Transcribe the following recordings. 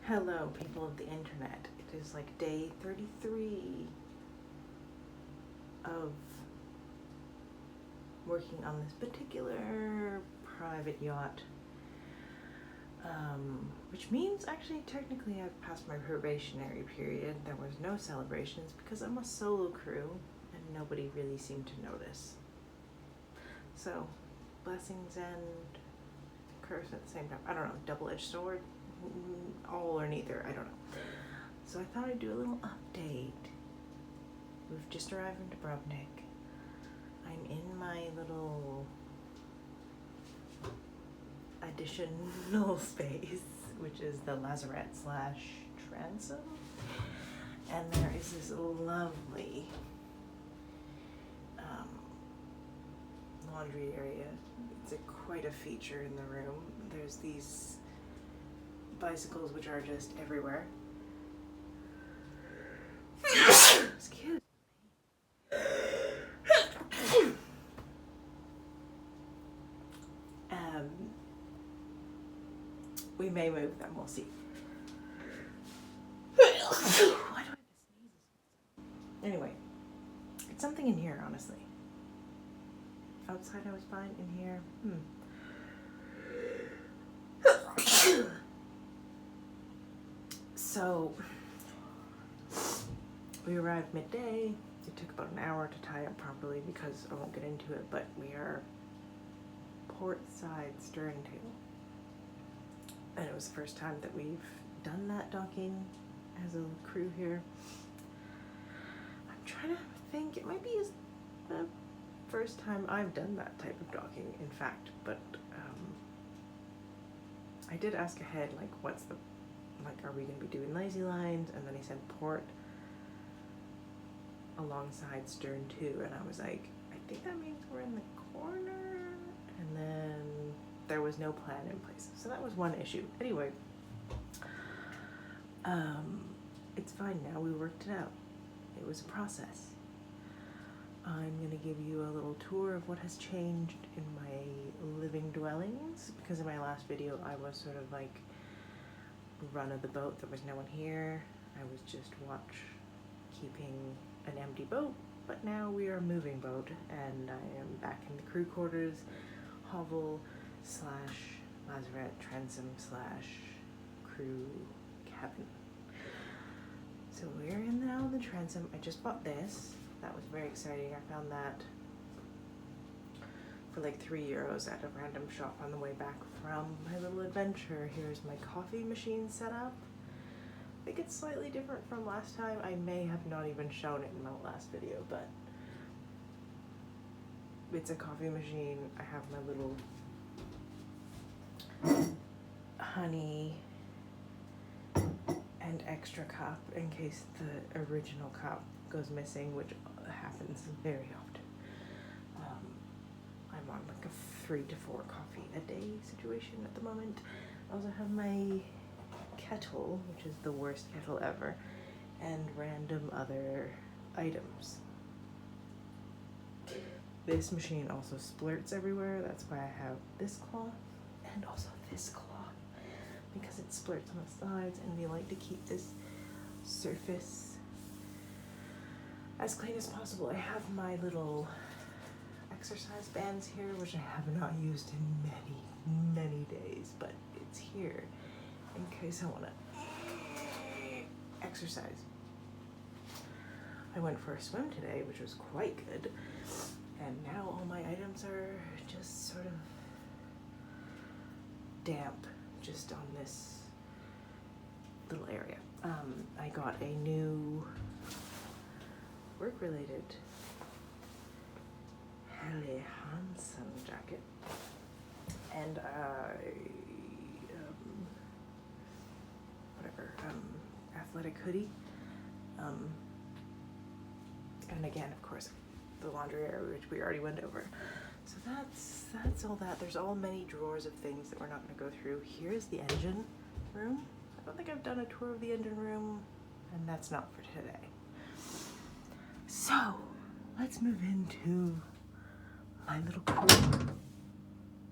Hello, people of the internet. It is like day 33 of working on this particular private yacht, which means actually technically I've passed my probationary period. There was no celebrations because I'm a solo crew and nobody really seemed to notice. So, blessings and curse at the same time. I don't know, double-edged sword? All or neither, I don't know. So I thought I'd do a little update. We've just arrived in Dubrovnik. I'm in my little additional space, which is the lazarette / transom. And there is this lovely laundry area. It's quite a feature in the room. There's these bicycles which are just everywhere. Excuse me. We may move them, we'll see. Why do I have to sneeze? Anyway, it's something in here, honestly. Outside I was fine, in here, So, we arrived midday. It took about an hour to tie up properly because I won't get into it, but we are port side stern tail. And it was the first time that we've done that docking as a crew here. I'm trying to think, it might be the first time I've done that type of docking, in fact, but I did ask ahead, like, are we going to be doing lazy lines? And then he said port alongside stern too, and I was like, I think that means we're in the corner, and then there was no plan in place, so that was one issue. Anyway, it's fine now, we worked it out. It was a process. I'm gonna give you a little tour of what has changed in my living dwellings, because in my last video I was sort of like run of the boat. There was no one here. I was just keeping an empty boat, but now we are a moving boat, and I am back in the crew quarters, hovel / lazarette transom / crew cabin. So we're in now the transom. I just bought this. That was very exciting. I found that for like €3 at a random shop on the way back from my little adventure. Here's my coffee machine setup. I think it's slightly different from last time. I may have not even shown it in my last video, but it's a coffee machine. I have my little honey and extra cup in case the original cup goes missing, which happens very often. I'm on like a 3 to 4 coffee a day situation at the moment. I also have my kettle, which is the worst kettle ever, and random other items. This machine also splurts everywhere. That's why I have this cloth and also this cloth, because it splurts on the sides, and we like to keep this surface as clean as possible. I have my little exercise bands here, which I have not used in many days, but it's here in case I want to exercise. I went for a swim today, which was quite good, and now all my items are just sort of damp just on this little area. I got a new work-related Helly Hansen jacket and athletic hoodie, and again, of course, the laundry area, which we already went over. So that's all that. There's all many drawers of things that we're not going to go through. Here's the engine room. I don't think I've done a tour of the engine room, and that's not for today. So let's move into my little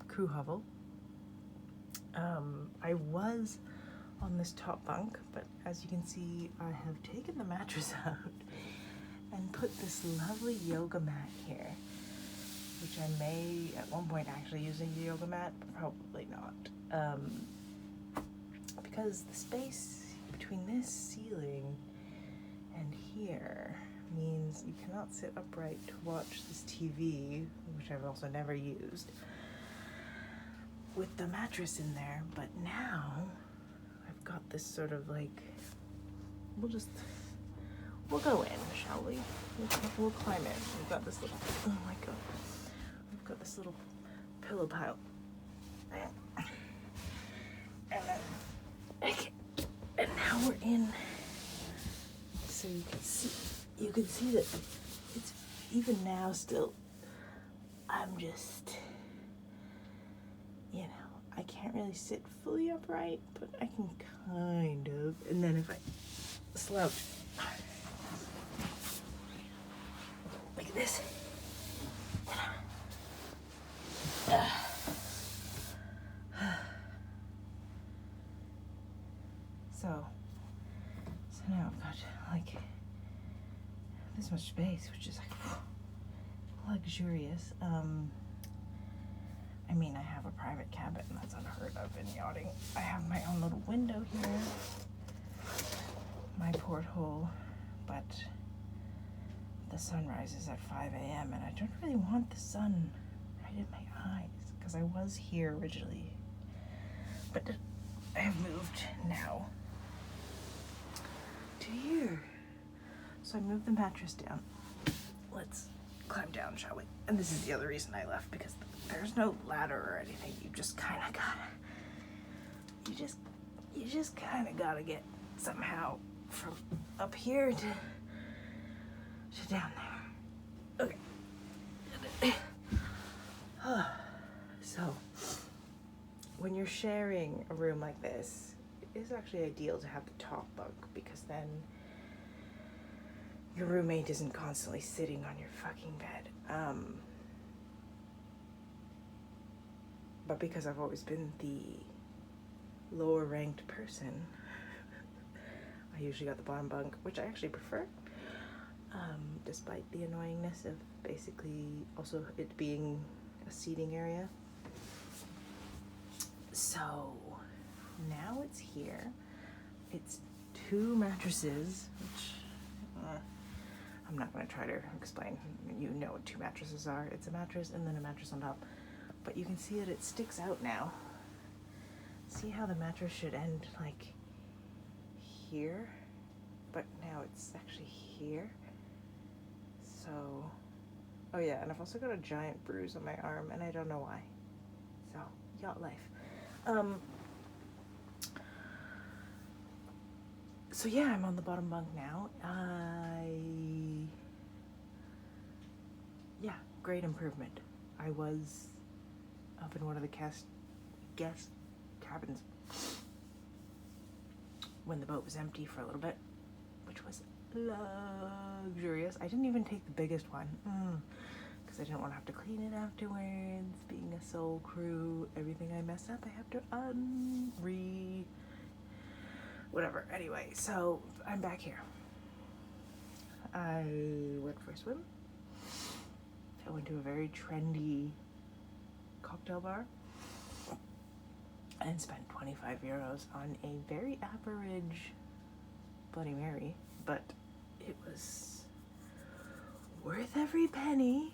crew hovel. I was on this top bunk, but as you can see, I have taken the mattress out and put this lovely yoga mat here, which I may at one point actually use a yoga mat, but probably not. Because the space between this ceiling and here means you cannot sit upright to watch this TV, which I've also never used, with the mattress in there. But now I've got this sort of like, we'll go in, shall we? We'll climb in. We've got this little, oh my god, we've got this little pillow pile. And now we're in, so you can see that it's even now still, I'm just, you know, I can't really sit fully upright, but I can kind of, and then if I slouch like this, so now I've got like this much space, which is like luxurious. I mean, I have a private cabin, and that's unheard of in yachting. I have my own little window here, my porthole, but the sun rises at 5 a.m. and I don't really want the sun right in my eyes, because I was here originally, but I have moved now to here. So I moved the mattress down. Let's climb down, shall we? And this is the other reason I left, because there's no ladder or anything. You just kind of gotta, you just kind of gotta get somehow from up here to down there. Okay. So when you're sharing a room like this, it is actually ideal to have the top bunk, because then your roommate isn't constantly sitting on your fucking bed. But because I've always been the lower ranked person, I usually got the bottom bunk, which I actually prefer, despite the annoyingness of basically also it being a seating area. So now it's here. It's 2 mattresses, which I'm not going to try to explain. You know what 2 mattresses are. It's a mattress and then a mattress on top. But you can see that it sticks out now. See how the mattress should end like here? But now it's actually here. So, oh yeah, and I've also got a giant bruise on my arm, and I don't know why. So, yacht life. So yeah, I'm on the bottom bunk now. Yeah, great improvement. I was up in one of the guest cabins when the boat was empty for a little bit, which was luxurious. I didn't even take the biggest one, because I didn't want to have to clean it afterwards. Being a sole crew, everything I mess up, I have to whatever. Anyway, so I'm back here. I went for a swim. I went to a very trendy cocktail bar and spent 25 euros on a very average Bloody Mary, but it was worth every penny.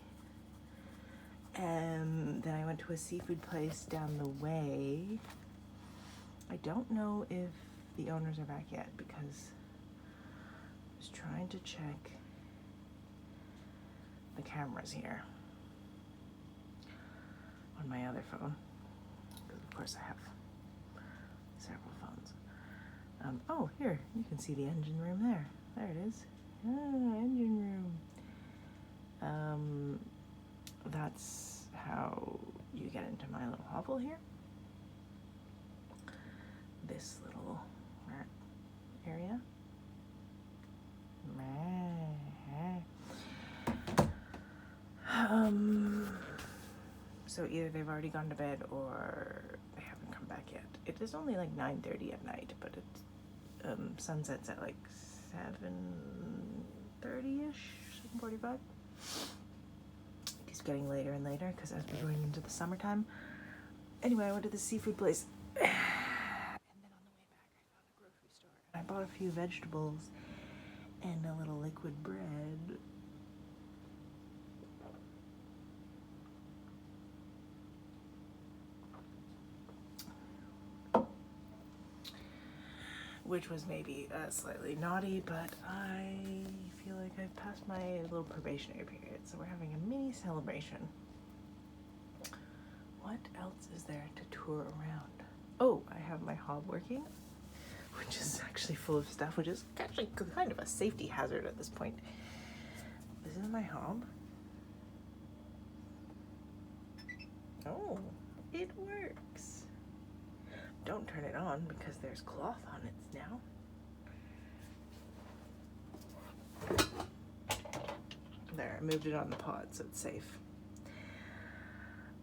And then I went to a seafood place down the way. I don't know if the owners are back yet, because I was trying to check the cameras here on my other phone, because of course I have several phones. Oh, here, you can see the engine room there. There it is. Ah, engine room. That's how you get into my little hovel here. This little area. So either they've already gone to bed or they haven't come back yet. It It's only like 9:30 at night, but it sunsets at like 7:30ish, 7:45. Keeps getting later and later because as we're going into the summertime. Anyway, I went to the seafood place, and then on the way back I found a grocery store and I bought a few vegetables and a little liquid bread. Which was maybe slightly naughty, but I feel like I've passed my little probationary period, so we're having a mini celebration. What else is there to tour around? Oh, I have my hob working, which is actually full of stuff, which is actually kind of a safety hazard at this point. This is my hob. Oh, it works. Don't turn it on because there's cloth on it now. There, I moved it on the pod so it's safe.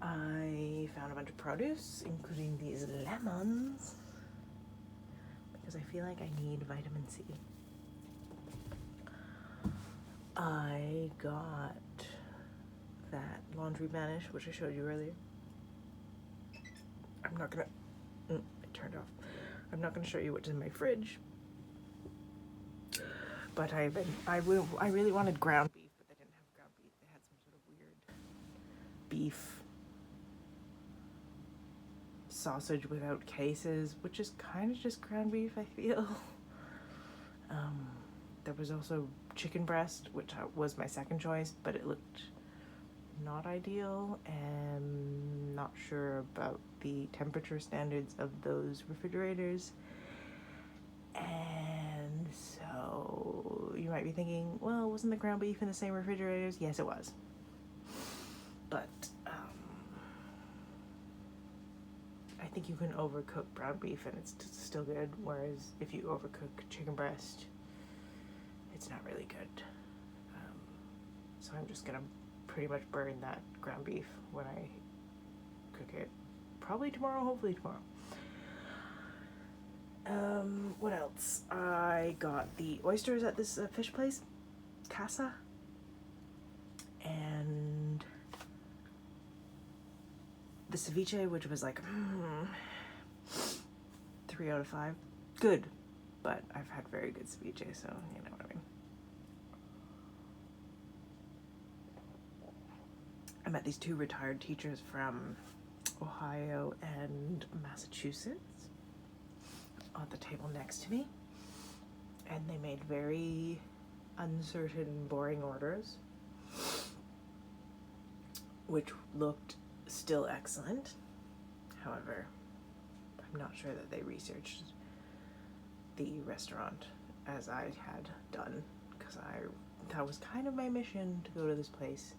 I found a bunch of produce, including these lemons, because I feel like I need vitamin C. I got that laundry vanish, which I showed you earlier. I'm not gonna, it turned off. I'm not gonna show you what's in my fridge, but I really wanted ground beef, but they didn't have ground beef. They had some sort of weird beef sausage without cases, which is kind of just ground beef, I feel. There was also chicken breast, which was my second choice, but it looked not ideal, and not sure about the temperature standards of those refrigerators. And so you might be thinking, well, wasn't the ground beef in the same refrigerators? Yes, it was. But I think you can overcook ground beef and it's still good, whereas if you overcook chicken breast, it's not really good. So I'm just gonna pretty much burn that ground beef when I cook it. Probably tomorrow, hopefully tomorrow. What else? I got the oysters at this fish place, Casa, and the ceviche, which was like 3 out of 5. Good, but I've had very good ceviche, so you know what I mean. I met these 2 retired teachers from Ohio and Massachusetts at the table next to me, and they made very uncertain, boring orders, which looked still excellent. However, I'm not sure that they researched the restaurant as I had done, because that was kind of my mission, to go to this place.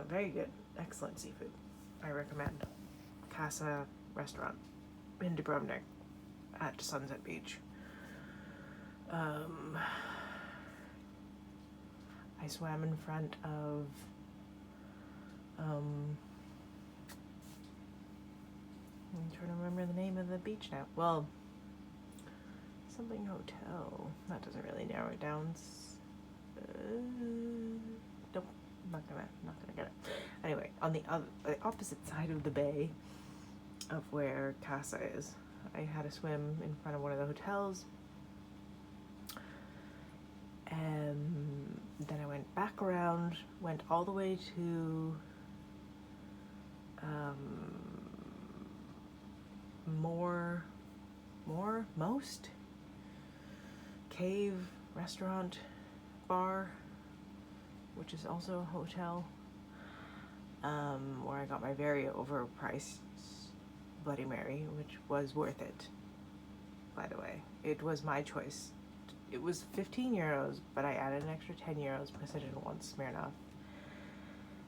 Very good, excellent seafood. I recommend Casa Restaurant in Dubrovnik at Sunset Beach. I swam in front of I'm trying to remember the name of the beach now. Well, something hotel. That doesn't really narrow it down. Nope, not gonna get it. Anyway, on the opposite side of the bay of where Casa is, I had a swim in front of one of the hotels, and then I went back around, went all the way to Most Cave Restaurant Bar, which is also a hotel, where I got my very overpriced Bloody Mary, which was worth it, by the way. It was my choice. It was 15 euros, but I added an extra 10 euros because I didn't want Smirnoff.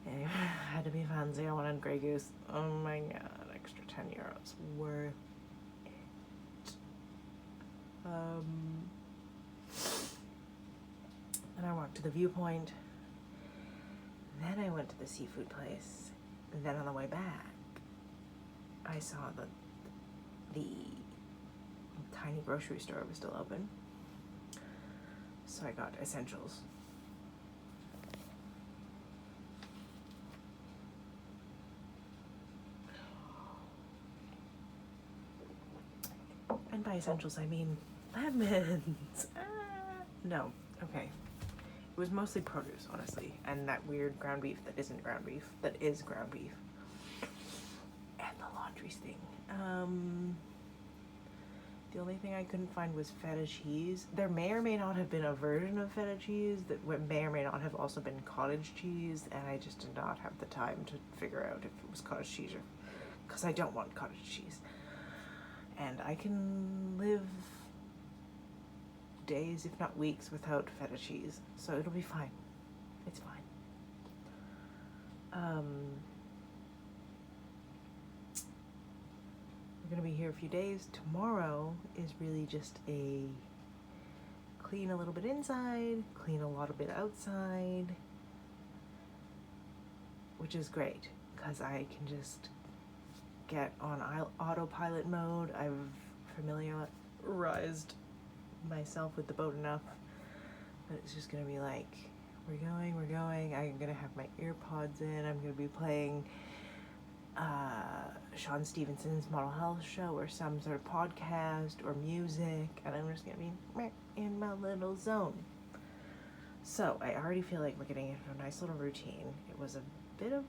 Anyway, I had to be fancy. I wanted Grey Goose. Oh my god, extra 10 euros. Worth it. And I walked to the viewpoint. then I went to the seafood place. And then on the way back, I saw the tiny grocery store was still open. So I got essentials. And by essentials, I mean lemons. No, okay. It was mostly produce, honestly, and that weird ground beef that isn't ground beef, that is ground beef. And the laundry thing. The only thing I couldn't find was feta cheese. There may or may not have been a version of feta cheese that may or may not have also been cottage cheese, and I just did not have the time to figure out if it was cottage cheese or, because I don't want cottage cheese. And I can live days, if not weeks, without feta cheese, so it'll be fine. It's fine. We're gonna be here a few days. Tomorrow is really just a clean a little bit inside, clean a lot of bit outside, which is great because I can just get on autopilot mode. I've familiarized myself with the boat enough that it's just gonna be like, we're going. I'm gonna have my ear pods in. I'm gonna be playing Sean Stevenson's Model Health Show or some sort of podcast or music, and I'm just gonna be in my little zone. So I already feel like we're getting into a nice little routine. It was a bit of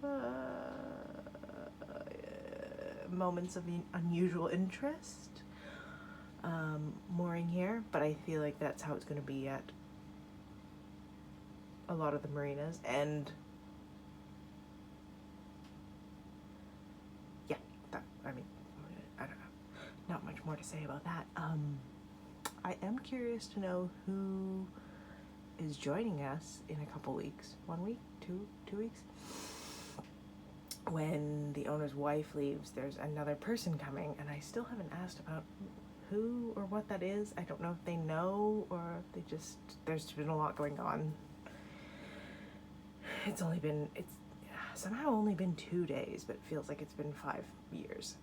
moments of unusual interest mooring here, but I feel like that's how it's going to be at a lot of the marinas. And yeah, I don't know, not much more to say about that. I am curious to know who is joining us in a couple weeks. 1 week, 2 weeks. When the owner's wife leaves, there's another person coming, and I still haven't asked about who or what that is. I don't know if they know or if they just, there's been a lot going on. It's somehow only been 2 days, but it feels like it's been 5 years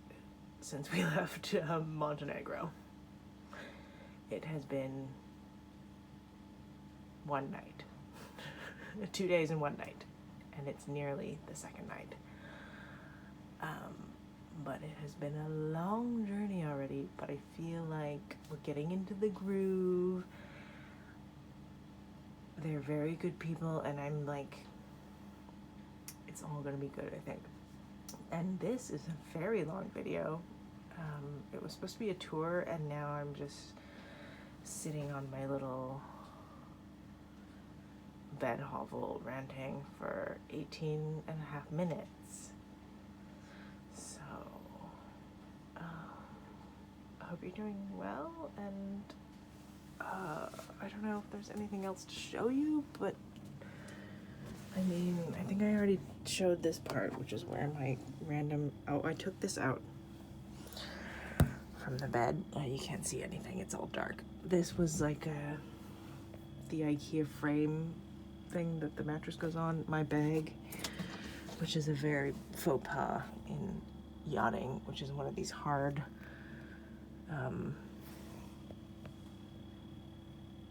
since we left Montenegro. It has been 1 night. 2 days and 1 night, and it's nearly the second night. But it has been a long journey already, but I feel like we're getting into the groove. They're very good people, and I'm like, it's all gonna be good, I think. And this is a very long video. It was supposed to be a tour, and now I'm just sitting on my little bed hovel ranting for 18 and a half minutes. So, I hope you're doing well, and I don't know if there's anything else to show you, but I mean, I think I already showed this part, which is where my random, I took this out from the bed. You can't see anything, it's all dark. This was like the IKEA frame thing that the mattress goes on. My bag, which is a very faux pas in yachting, which is one of these hard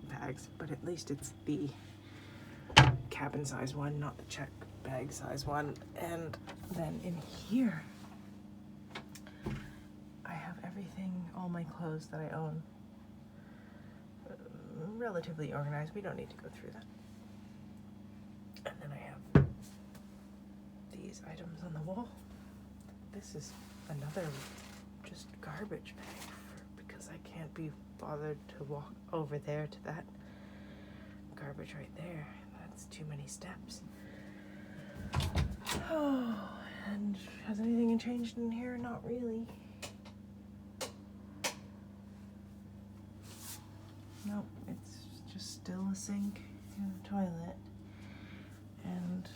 bags, but at least it's the cabin size one, not the check bag size one. And then in here I have everything, all my clothes that I own, relatively organized. We don't need to go through that. And then I have these items on the wall. This is another just garbage bag because I can't be bothered to walk over there to that garbage right there. That's too many steps. Oh, and has anything changed in here? Not really. Nope, it's just still a sink and a toilet. And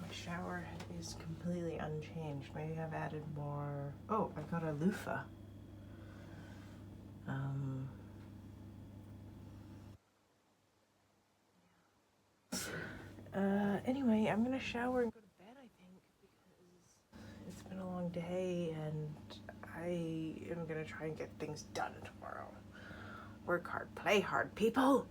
my shower is completely unchanged. Maybe I've added more. Oh, I've got a loofah. Anyway, I'm gonna shower and go to bed, I think, because it's been a long day and I am gonna try and get things done tomorrow. Work hard, play hard, people!